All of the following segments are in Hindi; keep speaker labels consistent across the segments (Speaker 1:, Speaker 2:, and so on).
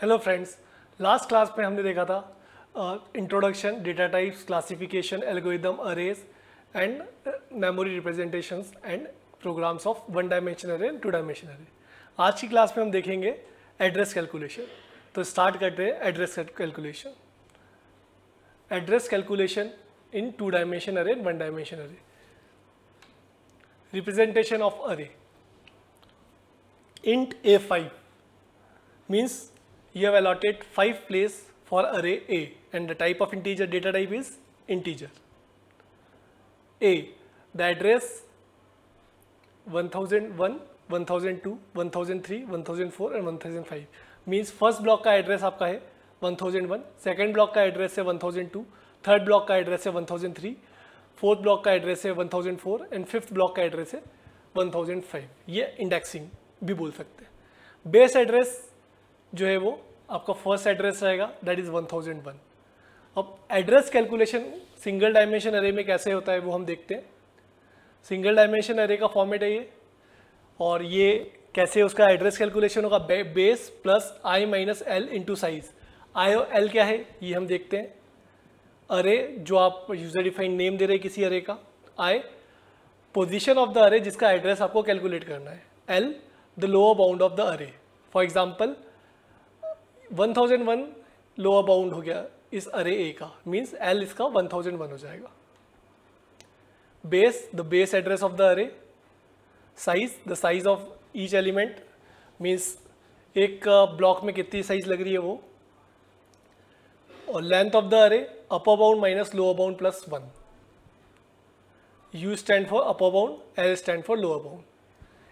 Speaker 1: हेलो फ्रेंड्स, लास्ट क्लास में हमने देखा था introduction, data types, classification, algorithm, arrays and memory representations and programs of one dimensional array and two dimensional array. आज की क्लास में हम देखेंगे एड्रेस कैलकुलेशन। तो स्टार्ट करते हैं address calculation. Address calculation in two dimension array and one dimension array. Representation of array int a5 means you have allotted 5 place for array A and the type of integer data type is integer. A, the address 1001, 1002, 1003, 1004 and 1005 means first block का एड्रेस आपका है 1001, सेकेंड ब्लॉक का एड्रेस है 1002, थर्ड ब्लॉक का एड्रेस है 1003, फोर्थ ब्लॉक का एड्रेस है 1004 एंड फिफ्थ ब्लॉक का एड्रेस है 1005। ये इंडेक्सिंग भी बोल सकते हैं। बेस एड्रेस जो है वो आपका फर्स्ट एड्रेस रहेगा, दैट इज 1001। अब एड्रेस कैलकुलेशन सिंगल डायमेंशन अरे में कैसे होता है वो हम देखते हैं। सिंगल डायमेंशन अरे का फॉर्मेट है ये, और ये कैसे उसका एड्रेस कैलकुलेशन होगा। Base plus I minus L into size. आई और एल क्या है ये हम देखते हैं। अरे जो आप यूजर डिफाइंड नेम दे रहे हैं किसी अरे का, आई पोजिशन ऑफ द अरे जिसका एड्रेस आपको कैलकुलेट करना है, L the lower bound of the अरे। फॉर एग्जाम्पल 1001 लोअर बाउंड हो गया इस अरे ए का, मीन्स एल इसका 1001 हो जाएगा। Base the base address of the array. Size the size of each element, means एक ब्लॉक में कितनी साइज लग रही है वो। और लेंथ ऑफ द अरे upper bound minus lower bound plus 1। You stand for upper bound, L stand for lower bound.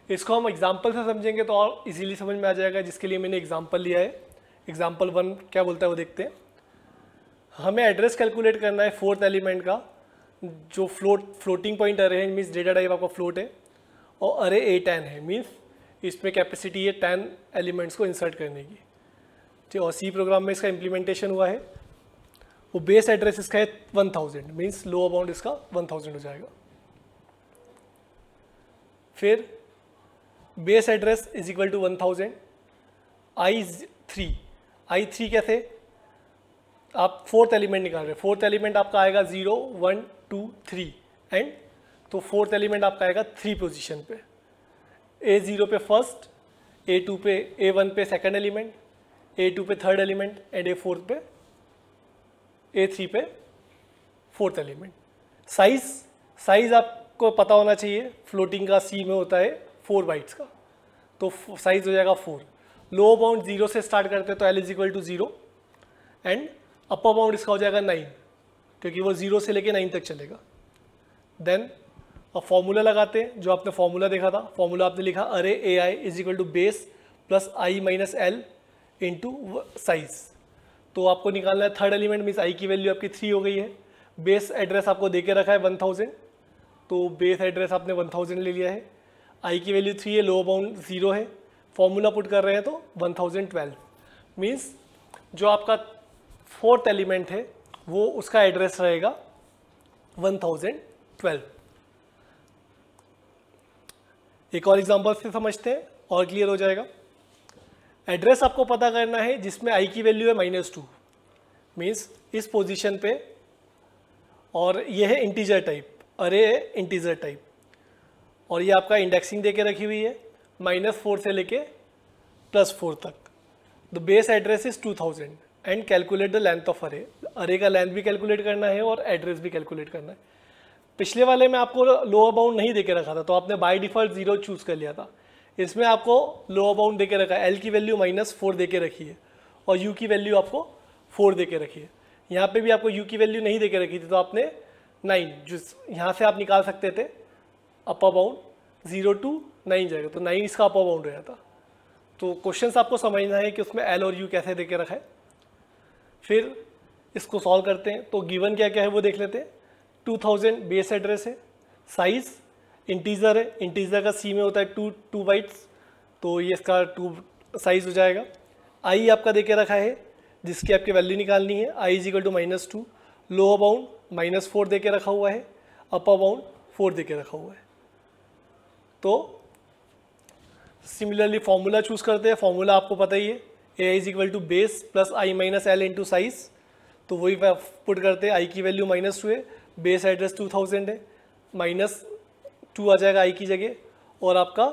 Speaker 1: इसको हम एग्जाम्पल से समझेंगे तो और इजीली समझ में आ जाएगा, जिसके लिए मैंने एग्जाम्पल लिया है। एग्जाम्पल 1 क्या बोलता है वो देखते हैं। हमें एड्रेस कैलकुलेट करना है फोर्थ एलिमेंट का, जो फ्लोटिंग पॉइंट अरे है, मीन्स डेटा टाइप आपका फ्लोट है, और अरे A10 है, मीन्स इसमें कैपेसिटी है 10 एलिमेंट्स को इंसर्ट करने की। ठीक, और सी प्रोग्राम में इसका इम्प्लीमेंटेशन हुआ है। वो बेस एड्रेस इसका है 1000, मीन्स लोअर बाउंड इसका 1000 हो जाएगा। फिर base address is equal to 1000, I3 कैसे, आप फोर्थ एलिमेंट निकाल रहे हैं। फोर्थ एलिमेंट आपका आएगा 0, 1, 2, 3 एंड, तो फोर्थ एलिमेंट आपका आएगा 3 पोजीशन पे। A0 पे फर्स्ट, A2 पे, A1 पे सेकेंड एलिमेंट, A2 पे थर्ड एलिमेंट एंड A4 पे, A3 पे फोर्थ एलिमेंट। साइज आपको पता होना चाहिए, फ्लोटिंग का C में होता है 4 बाइट्स का, तो साइज हो जाएगा 4। लोअर बाउंड 0 से स्टार्ट करते हैं तो L is equal to 0 and upper bound इसका हो जाएगा 9, क्योंकि वो 0 से लेके 9 तक चलेगा। देन अब फॉर्मूला लगाते हैं, जो आपने फॉर्मूला देखा था। फॉर्मूला आपने लिखा array AI is equal to base plus I minus L into size. तो आपको निकालना है थर्ड एलिमेंट, मीन्स आई की वैल्यू आपकी 3 हो गई है। बेस एड्रेस आपको देके रखा है 1000, तो बेस एड्रेस आपने 1000 ले लिया है। आई की वैल्यू 3 है, लोअर बाउंड 0 है। फॉर्मूला पुट कर रहे हैं तो 1012, मीन्स जो आपका फोर्थ एलिमेंट है वो उसका एड्रेस रहेगा 1012। एक और एग्जांपल से समझते हैं और क्लियर हो जाएगा। एड्रेस आपको पता करना है जिसमें आई की वैल्यू है -2, मीन्स इस पोजीशन पे, और ये है इंटीजर टाइप, अरे है इंटीजर टाइप, और ये आपका इंडेक्सिंग देके रखी हुई है -4 से लेके +4 तक। The base address is 2000 and calculate the length of अरे। अरे का लेंथ भी कैलकुलेट करना है और एड्रेस भी कैलकुलेट करना है। पिछले वाले में आपको लोअर बाउंड नहीं देके रखा था, तो आपने बाय डिफॉल्ट 0 चूज कर लिया था। इसमें आपको लोअर बाउंड देके रखा है, एल की वैल्यू -4 देके रखी है और यू की वैल्यू आपको 4 देके रखी है। यहाँ पे भी आपको यू की वैल्यू नहीं देके रखी थी, तो आपने 9, जो यहाँ से आप निकाल सकते थे अपर बाउंड 0 to 9 जाएगा, तो 9 इसका अपर बाउंड हो जाता। तो क्वेश्चन आपको समझना है कि उसमें एल और यू कैसे देके रखा है। फिर इसको सॉल्व करते हैं, तो गिवन क्या क्या है वो देख लेते हैं। 2000 बेस एड्रेस है, साइज इंटीजर है, इंटीजर का सी में होता है 2 बाइट्स, तो ये इसका 2 साइज हो जाएगा। आई आपका देके रखा है जिसकी आपकी वैल्यू निकालनी है, I is equal to -2, lower bound -4 देके रखा हुआ है, अपर बाउंड 4 देके रखा हुआ है। तो सिमिलरली फॉर्मूला चूज करते हैं। फॉर्मूला आपको पता ही है, A I is equal to base plus I minus L into size, तो वही पुट करते हैं, आई की वैल्यू -2 है, बेस एड्रेस 2000 है, -2 आ जाएगा आई की जगह, और आपका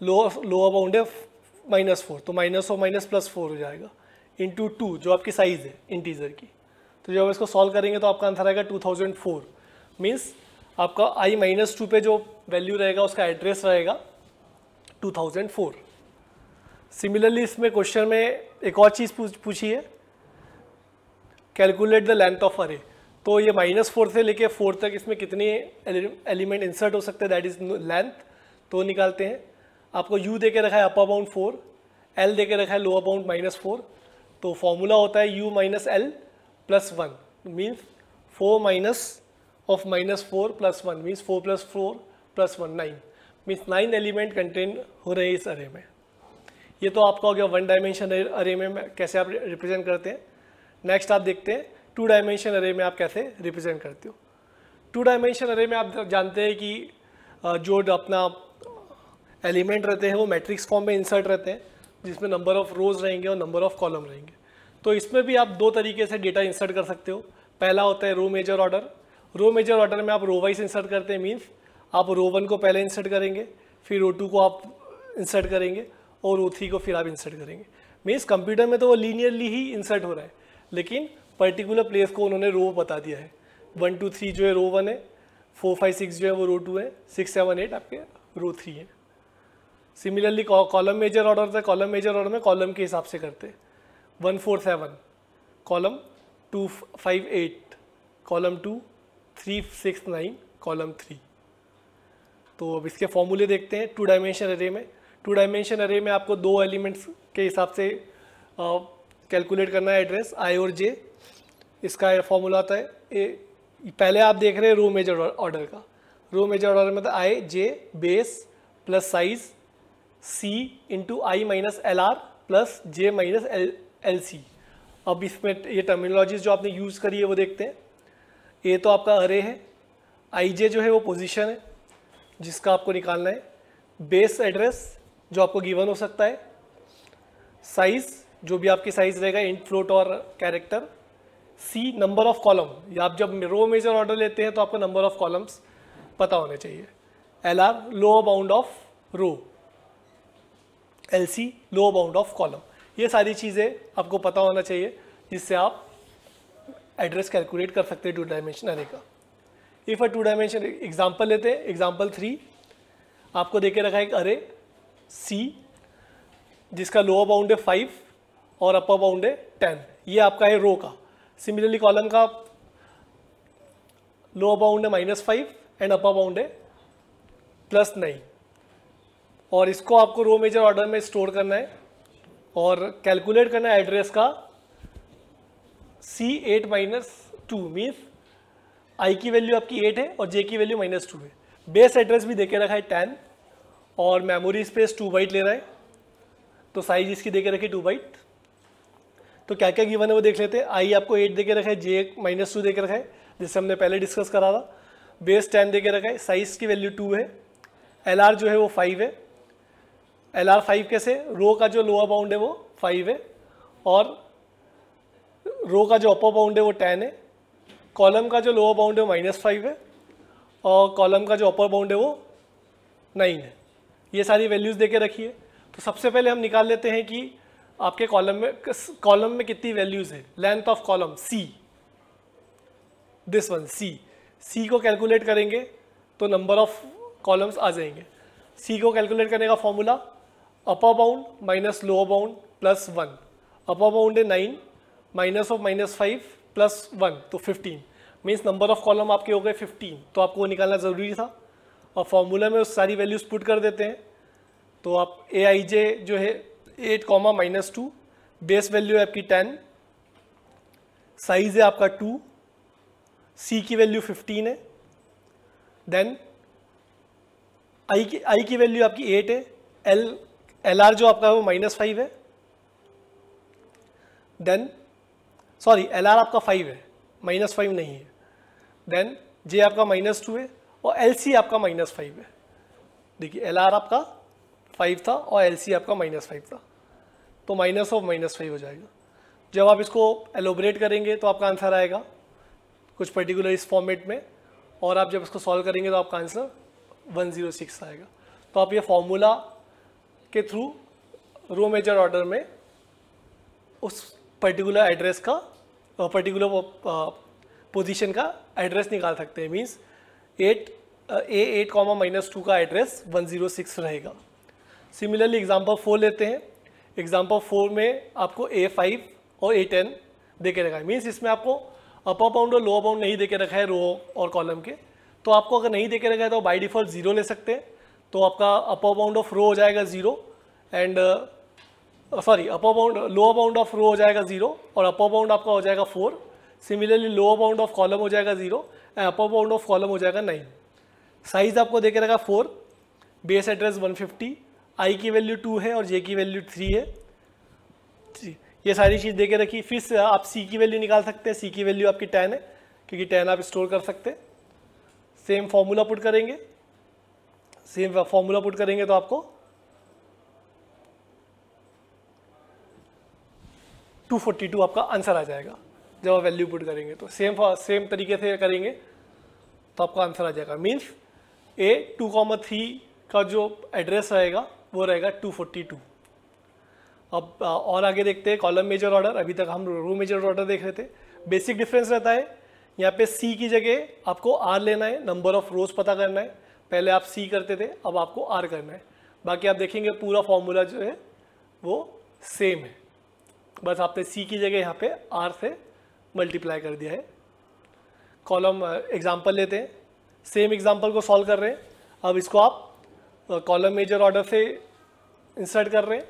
Speaker 1: लोअर बाउंड है -4, तो माइनस और माइनस +4 हो जाएगा इंटू 2 जो आपकी साइज है इंटीजर की। तो जब इसको सॉल्व करेंगे तो आपका आंसर आएगा 2004, मीन्स आपका आई -2 पे जो वैल्यू रहेगा उसका एड्रेस रहेगा 2004। सिमिलरली इसमें क्वेश्चन में एक और चीज़ पूछी है, कैलकुलेट द लेंथ ऑफ अरे। तो ये -4 से लेके 4 तक इसमें कितने एलिमेंट इंसर्ट हो सकते हैं, दैट इज लेंथ, तो निकालते हैं। आपको u दे के रखा है अपर बाउंड 4, l दे के रखा है लोअर बाउंड -4, तो फॉर्मूला होता है u minus L plus 1, means 4 minus of -4 plus 1 means 4 + 4 + 1 9, means 9 element contain हो रहे हैं इस अरे में। ये तो आपका हो गया 1 डायमेंशन अरे में कैसे आप रिप्रेजेंट करते हैं। नेक्स्ट आप देखते हैं 2 डायमेंशन अरे में आप कैसे रिप्रेजेंट करते हो। 2 डायमेंशन अरे में आप जानते हैं कि जो अपना एलिमेंट रहते हैं वो मैट्रिक्स फॉर्म में इंसर्ट रहते हैं, जिसमें नंबर ऑफ रोज रहेंगे और नंबर ऑफ कॉलम रहेंगे। तो इसमें भी आप 2 तरीके से डेटा इंसर्ट कर सकते हो। पहला होता है row major order. Row major order में आप रो वाइज इंसर्ट करते हैं, मीन्स आप रो 1 को पहले इंसर्ट करेंगे, फिर रो 2 को आप इंसर्ट करेंगे और रो 3 को फिर आप इंसर्ट करेंगे। मीन्स कंप्यूटर में तो वो लीनियरली ही इंसर्ट हो रहा है, लेकिन पर्टिकुलर प्लेस को उन्होंने रो बता दिया है। 1 2 3 जो है रो 1 है, 4 5 6 जो है वो रो 2 है, 6 7 8 आपके रो 3 है। सिमिलरली कॉलम मेजर ऑर्डर होता है, कॉलम मेजर ऑर्डर में कॉलम के हिसाब से करते हैं। 1 4 7 कॉलम, 2 5 8 कॉलम 2, 3 6 9 कॉलम 3। तो अब इसके फॉर्मूले देखते हैं 2 डायमेंशन अरे में। 2 डायमेंशन अरे में आपको 2 एलिमेंट्स के हिसाब से कैलकुलेट करना है एड्रेस आई और जे। इसका फॉर्मूला आता है पहले आप देख रहे हैं रो मेजर ऑर्डर का। रो मेजर ऑर्डर में आई जे बेस प्लस साइज सी इंटू आई माइनस एल आर प्लस जे माइनस एल सी। अब इसमें ये टर्मिनोलॉजीज जो आपने यूज़ करी है वो देखते हैं। ए तो आपका अरे है, आई जे जो है वो पोजीशन है जिसका आपको निकालना है, बेस एड्रेस जो आपको गिवन हो सकता है, साइज जो भी आपकी साइज रहेगा इंट फ्लोट और character, C number of column, या आप जब रो मेजर ऑर्डर लेते हैं तो आपको नंबर ऑफ कॉलम्स पता होने चाहिए, L R lower bound of row, L C lower bound of column. ये सारी चीज़ें आपको पता होना चाहिए जिससे आप एड्रेस कैलकुलेट कर सकते हैं 2 डायमेंशन अरे का। इफ 2 डायमेंशन एग्जाम्पल लेते हैं, एग्जाम्पल 3 आपको देके रखा है एक अरे सी जिसका लोअर बाउंड है 5 और अपर बाउंड है 10, ये आपका है रो का। सिमिलरली कॉलम का लोअर बाउंड है -5 एंड अपर बाउंड है +9, और इसको आपको रो मेजर ऑर्डर में स्टोर करना है और कैलकुलेट करना है एड्रेस का C8 - 2, मीन्स आई की वैल्यू आपकी 8 है और जे की वैल्यू -2 है। बेस एड्रेस भी देके रखा है 10 और मेमोरी स्पेस 2 बाइट ले रहा है, तो साइज इसकी देके रखी 2 बाइट। तो क्या क्या गिवन है वो देख लेते हैं। आई आपको 8 देके रखा है, जे -2 देके रखा है जिससे हमने पहले डिस्कस करा था, बेस 10 देके रखा है, साइज की वैल्यू 2 है, एल आर जो है वो 5 है। एल आर 5 कैसे, रो का जो लोअर बाउंड है वो 5 है और रो का जो अपर बाउंड है वो 10 है, कॉलम का जो लोअर बाउंड है वो -5 है और कॉलम का जो अपर बाउंड है वो 9 है। ये सारी वैल्यूज देके रखिए। तो सबसे पहले हम निकाल लेते हैं कि आपके कॉलम में कितनी वैल्यूज है। Length of column C, this one C को कैलकुलेट करेंगे तो नंबर ऑफ कॉलम्स आ जाएंगे। सी को कैलकुलेट करने का formula upper bound minus lower bound plus 1, upper bound है 9 माइनस ऑफ -5 प्लस 1 तो 15, मीन्स नंबर ऑफ कॉलम आपके हो गए 15। तो आपको वो निकालना ज़रूरी था और फॉर्मूला में उस सारी वैल्यूज पुट कर देते हैं। तो आप ए आई जे जो है 8, -2, बेस वैल्यू है आपकी 10, साइज है आपका 2, सी की वैल्यू 15 है, देन आई की वैल्यू आपकी 8 है, एल आर जो आपका है वो -5 है, देन सॉरी एल आर आपका 5 है, -5 नहीं है, देन जे आपका -2 है और एल सी आपका -5 है। देखिए एल आर आपका 5 था और एल सी आपका -5 था। तो माइनस ऑफ -5 हो जाएगा। जब आप इसको एलोबरेट करेंगे तो आपका आंसर आएगा कुछ पर्टिकुलर इस फॉर्मेट में, और आप जब इसको सॉल्व करेंगे तो आपका आंसर 106 आएगा। तो आप ये फॉर्मूला के थ्रू रो मेजर ऑर्डर में उस पर्टिकुलर एड्रेस का पर्टिकुलर पोजीशन का एड्रेस निकाल सकते हैं। मींस A8 -2 का एड्रेस 106 रहेगा। सिमिलरली एग्जांपल 4 लेते हैं। एग्जांपल 4 में आपको A5 और A10 दे के रखा है। मींस इसमें आपको अपर बाउंड और लोअर बाउंड नहीं दे के रखा है रो और कॉलम के। तो आपको अगर नहीं दे के रखा है तो बाय डिफॉल्ट 0 ले सकते हैं। तो आपका अपर बाउंड ऑफ रो हो जाएगा 0 and upper bound lower bound of row हो जाएगा 0 और अपर बाउंड आपका हो जाएगा 4। Similarly lower bound of column हो जाएगा 0 and upper bound of column हो जाएगा 9। साइज आपको देके रखा 4, बेस एड्रेस 150, आई की वैल्यू 2 है और जे की वैल्यू 3 है। ये सारी चीज़ देके रखी। फिर आप सी की वैल्यू निकाल सकते हैं। सी की वैल्यू आपकी 10 है क्योंकि 10 आप स्टोर कर सकते हैं। सेम फॉर्मूला पुट करेंगे, तो आपको 242 आपका आंसर आ जाएगा। जब आप वैल्यू पुट करेंगे तो सेम तरीके से करेंगे तो आपका आंसर आ जाएगा। मीन्स A2,3 का जो एड्रेस रहेगा वो रहेगा 242। अब और आगे देखते हैं कॉलम मेजर ऑर्डर। अभी तक हम रो मेजर ऑर्डर देख रहे थे। बेसिक डिफरेंस रहता है, यहाँ पे C की जगह आपको R लेना है, नंबर ऑफ रोज पता करना है। पहले आप C करते थे, अब आपको R करना है। बाकी आप देखेंगे पूरा फॉर्मूला जो है वो सेम है, बस आपने C की जगह यहाँ पे R से मल्टीप्लाई कर दिया है। कॉलम एग्जाम्पल लेते हैं, सेम एग्जाम्पल को सॉल्व कर रहे हैं। अब इसको आप कॉलम मेजर ऑर्डर से इंसर्ट कर रहे हैं।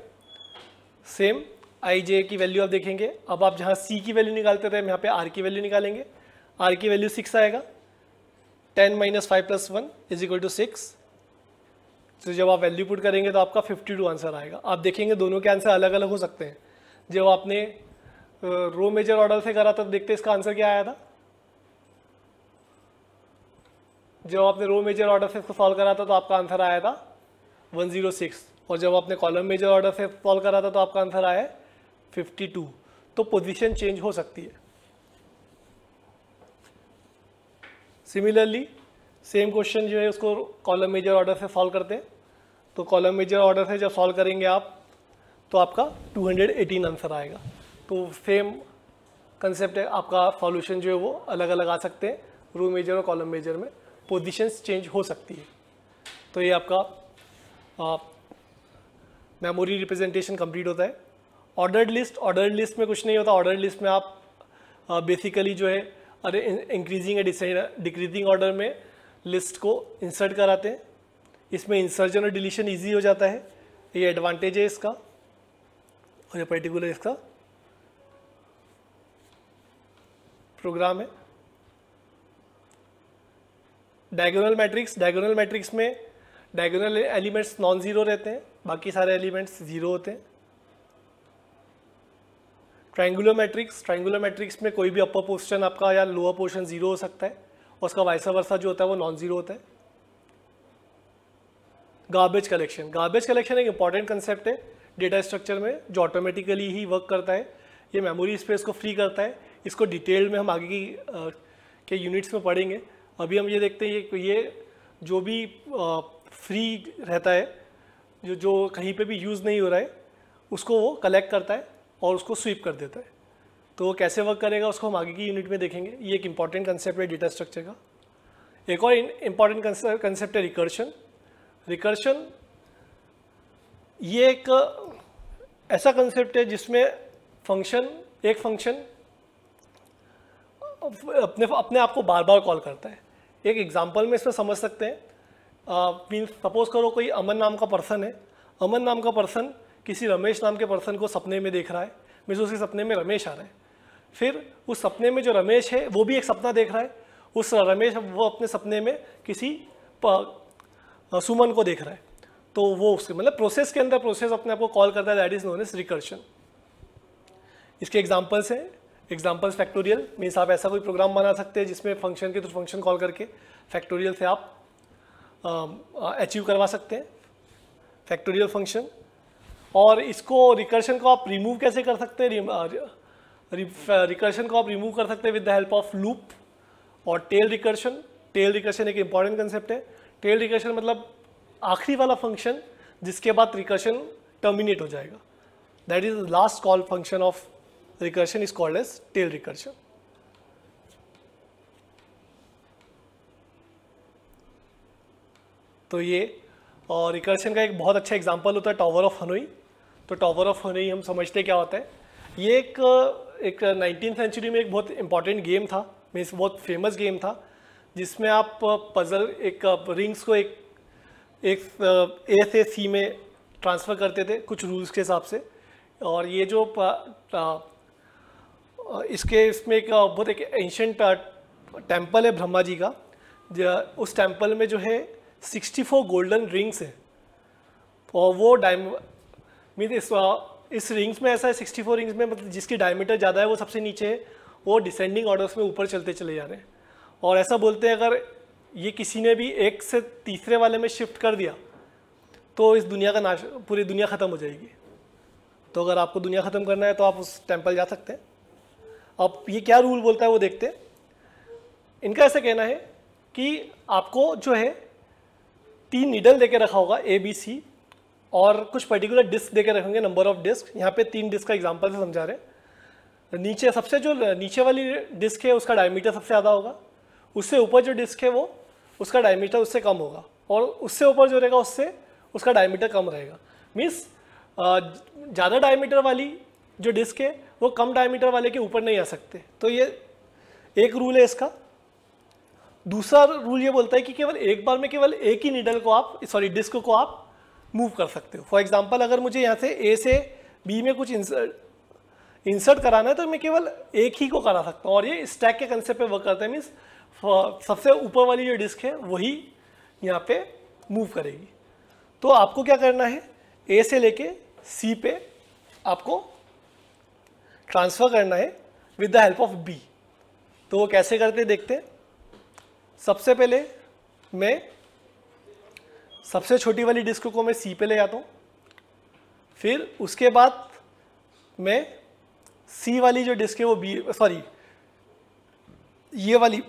Speaker 1: सेम आई जे की वैल्यू आप देखेंगे। अब आप जहाँ C की वैल्यू निकालते थे, हम यहाँ पे R की वैल्यू निकालेंगे। R की वैल्यू 6 आएगा। 10 - 5 + 1 = 6। तो जब आप वैल्यू पुट करेंगे तो आपका 52 आंसर आएगा। आप देखेंगे दोनों के आंसर अलग अलग हो सकते हैं। जब आपने रो मेजर ऑर्डर से करा था तो देखते इसका आंसर क्या आया था। जब आपने रो मेजर ऑर्डर से इसको सॉल्व करा था तो आपका आंसर आया था 106, और जब आपने कॉलम मेजर ऑर्डर से सॉल्व करा था तो आपका आंसर आया 52। तो पोजीशन चेंज हो सकती है। सिमिलरली सेम क्वेश्चन जो है उसको कॉलम मेजर ऑर्डर से सॉल्व करते हैं। तो कॉलम मेजर ऑर्डर से जब सॉल्व करेंगे आप तो आपका 218 आंसर आएगा। तो सेम कंसेप्ट है, आपका सॉल्यूशन जो है वो अलग अलग आ सकते हैं। रो मेजर और कॉलम मेजर में पोजीशंस चेंज हो सकती है। तो ये आपका मेमोरी रिप्रेजेंटेशन कंप्लीट होता है। ऑर्डर्ड लिस्ट में कुछ नहीं होता। ऑर्डर्ड लिस्ट में आप बेसिकली जो है इंक्रीजिंग या डिक्रीजिंग ऑर्डर में लिस्ट को इंसर्ट कराते हैं। इसमें इंसर्जन और डिलीशन ईजी हो जाता है। ये एडवांटेज है इसका, और ये पर्टिकुलर इसका प्रोग्राम है। डायगोनल मैट्रिक्स में डायगोनल एलिमेंट्स नॉन जीरो रहते हैं, बाकी सारे एलिमेंट्स जीरो होते हैं। ट्रायंगुलर मैट्रिक्स में कोई भी अपर पोर्शन आपका या लोअर पोर्शन जीरो हो सकता है, और उसका वाइस वर्सा जो होता है वो नॉन जीरो होता है। गार्बेज कलेक्शन एक इंपॉर्टेंट कंसेप्ट है डेटा स्ट्रक्चर में, जो ऑटोमेटिकली ही वर्क करता है। ये मेमोरी स्पेस को फ्री करता है। इसको डिटेल में हम आगे के यूनिट्स में पढ़ेंगे। अभी हम ये देखते हैं ये जो भी फ्री रहता है, जो कहीं पे भी यूज़ नहीं हो रहा है, उसको वो कलेक्ट करता है और उसको स्वीप कर देता है। तो वो कैसे वर्क करेगा उसको हम आगे की यूनिट में देखेंगे। ये एक इंपॉर्टेंट कंसेप्ट है डेटा स्ट्रक्चर का। एक और इंपॉर्टेंट कंसेप्ट है रिकर्शन। ये एक ऐसा कंसेप्ट है जिसमें एक फंक्शन अपने आप को बार बार कॉल करता है। एक एग्जांपल में इसमें समझ सकते हैं। मीन्स सपोज करो कोई अमन नाम का पर्सन है। अमन नाम का पर्सन किसी रमेश नाम के पर्सन को सपने में देख रहा है। मीन्स उसके सपने में रमेश आ रहा है। फिर उस सपने में जो रमेश है वो भी एक सपना देख रहा है। उस रमेश वो अपने सपने में किसी सुमन को देख रहा है। तो वो उसके मतलब प्रोसेस के अंदर प्रोसेस अपने आप को कॉल करता है। That is known as recursion. इसके एग्जांपल्स हैं। एग्जांपल्स फैक्टोरियल मीन्स आप ऐसा कोई प्रोग्राम बना सकते हैं जिसमें फंक्शन के थ्रू फंक्शन कॉल करके फैक्टोरियल से आप अचीव करवा सकते हैं फैक्टोरियल फंक्शन। और इसको रिकर्शन को आप रिमूव कैसे कर सकते हैं? रिकर्शन को आप रिमूव कर सकते हैं with the help of loop और टेल रिकर्शन। टेल रिकर्शन एक इंपॉर्टेंट कंसेप्ट है। टेल रिकर्शन मतलब आखिरी वाला फंक्शन जिसके बाद रिकर्शन टर्मिनेट हो जाएगा, that is last call function of recursion is called as tail recursion. तो ये और रिकर्शन का एक बहुत अच्छा एग्जांपल होता है टावर ऑफ हनोई। तो टावर ऑफ हनोई हम समझते क्या होता है, ये एक 19th सेंचुरी में एक बहुत इंपॉर्टेंट गेम था, मीन्स बहुत फेमस गेम था, जिसमें आप पजल एक रिंग्स को एक ए से सी में ट्रांसफ़र करते थे कुछ रूल्स के हिसाब से। और ये जो इसमें एक बहुत एक एंशिएंट टेम्पल है ब्रह्मा जी का, उस टेम्पल में जो है 64 गोल्डन रिंग्स हैं और वो इस रिंग्स में ऐसा है 64 रिंग्स में मतलब जिसकी डायमीटर ज़्यादा है वो सबसे नीचे है, वो डिसेंडिंग ऑर्डर्स में ऊपर चलते चले जा रहे हैं। और ऐसा बोलते हैं अगर ये किसी ने भी एक से तीसरे वाले में शिफ्ट कर दिया तो इस दुनिया का नाश, पूरी दुनिया ख़त्म हो जाएगी। तो अगर आपको दुनिया ख़त्म करना है तो आप उस टेम्पल जा सकते हैं। अब ये क्या रूल बोलता है वो देखते हैं। इनका ऐसा कहना है कि आपको जो है 3 नीडल देके रखा होगा ABC और कुछ पर्टिकुलर डिस्क देके रखेंगे, नंबर ऑफ डिस्क। यहाँ पे 3 डिस्क का एग्जांपल से समझा रहे हैं। नीचे सबसे जो नीचे वाली डिस्क है उसका डायमीटर सबसे ज़्यादा होगा, उससे ऊपर जो डिस्क है वो उसका डायमीटर उससे कम होगा, और उससे ऊपर जो रहेगा उससे उसका डायमीटर कम रहेगा। मीन्स ज़्यादा डायमीटर वाली जो डिस्क है वो कम डायमीटर वाले के ऊपर नहीं आ सकते। तो ये एक रूल है इसका। दूसरा रूल ये बोलता है कि केवल एक बार में केवल एक ही नीडल को आप डिस्क को आप मूव कर सकते हो। फॉर एग्जांपल अगर मुझे यहाँ से ए से बी में कुछ इंसर्ट कराना है तो मैं केवल एक ही को करा सकता हूँ, और ये स्टैक के कंसेप्ट पे वर्क करता है। मीन्स सबसे ऊपर वाली जो डिस्क है वही यहाँ पे मूव करेगी। तो आपको क्या करना है, ए से लेके सी पे आपको ट्रांसफ़र करना है with the help of B. तो वो कैसे करते देखते हैं। सबसे पहले मैं सबसे छोटी वाली डिस्क को मैं सी पे ले जाता हूँ, फिर उसके बाद मैं सी वाली जो डिस्क है वो ये वाली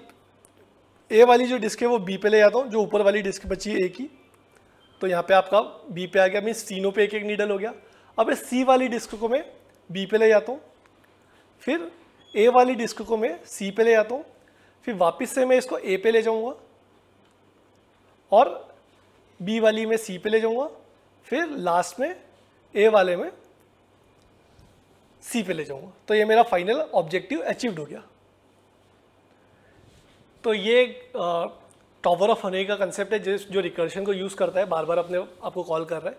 Speaker 1: ए वाली जो डिस्क है वो बी पे ले जाता हूँ, जो ऊपर वाली डिस्क बची है ए की। तो यहाँ पे आपका बी पे आ गया, मीन्स तीनों पे एक एक नीडल हो गया। अब इस सी वाली डिस्क को मैं बी पे ले जाता हूँ, फिर ए वाली डिस्क को मैं सी पे ले जाता हूँ, फिर वापस से मैं इसको ए पे ले जाऊँगा और बी वाली में सी पे ले जाऊँगा, फिर लास्ट में ए वाले में सी पे ले जाऊँगा। तो ये मेरा फाइनल ऑब्जेक्टिव अचीव्ड हो गया। तो ये टावर ऑफ हनोई का कंसेप्ट है जो रिकर्शन को यूज़ करता है, बार बार अपने आपको कॉल कर रहा है।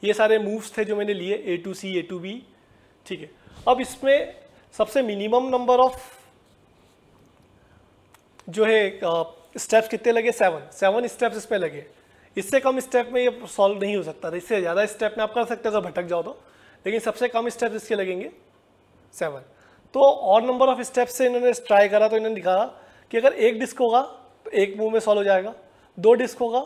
Speaker 1: ये सारे मूव्स थे जो मैंने लिए, A to C, A to B, ठीक है। अब इसमें सबसे मिनिमम नंबर ऑफ जो है स्टेप्स कितने लगे, 7 स्टेप्स इस पे लगे। इससे कम स्टेप में ये सॉल्व नहीं हो सकता था, इससे ज़्यादा स्टेप में आप कर सकते हो अगर भटक जाओ तो, लेकिन सबसे कम स्टेप्स इसके लगेंगे 7। तो और नंबर ऑफ स्टेप्स से इन्होंने ट्राई करा तो इन्होंने दिखाया कि अगर एक डिस्क होगा तो एक मूव में सॉल्व हो जाएगा, 2 डिस्क होगा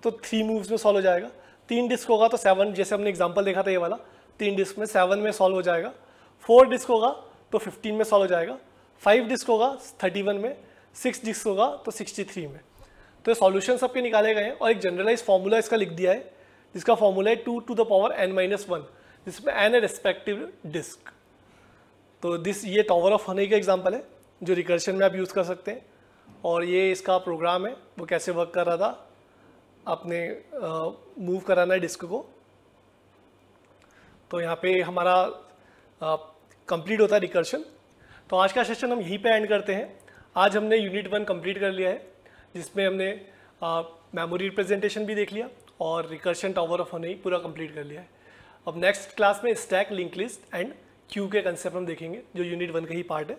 Speaker 1: तो 3 मूव्स में सॉल्व हो जाएगा, 3 डिस्क होगा तो 7, जैसे हमने एग्जांपल देखा था ये वाला 3 डिस्क में 7 में सॉल्व हो जाएगा, 4 डिस्क होगा तो 15 में सॉल्व हो जाएगा, 5 डिस्क होगा 31 में, 6 डिस्क होगा तो 63 में। तो सॉल्यूशन सबके निकाले गए हैं और एक जनरलाइज फॉर्मूला इसका लिख दिया है, जिसका फॉर्मूला है 2 to the power n-1, जिसमें n है रिस्पेक्टिव डिस्क। तो ये टावर ऑफ हनोई का एग्जांपल है जो रिकर्शन में आप यूज़ कर सकते हैं। और ये इसका प्रोग्राम है, वो कैसे वर्क कर रहा था, आपने मूव कराना है डिस्क को। तो यहाँ पे हमारा कंप्लीट होता है रिकर्शन। तो आज का सेशन हम यहीं पे एंड करते हैं। आज हमने यूनिट 1 कंप्लीट कर लिया है, जिसमें हमने मेमोरी रिप्रेजेंटेशन भी देख लिया और रिकर्शन टावर ऑफ हनोई पूरा कंप्लीट कर लिया है। अब नेक्स्ट क्लास में stack, link list and Q के कंसेप्ट हम देखेंगे, जो यूनिट 1 का ही पार्ट है।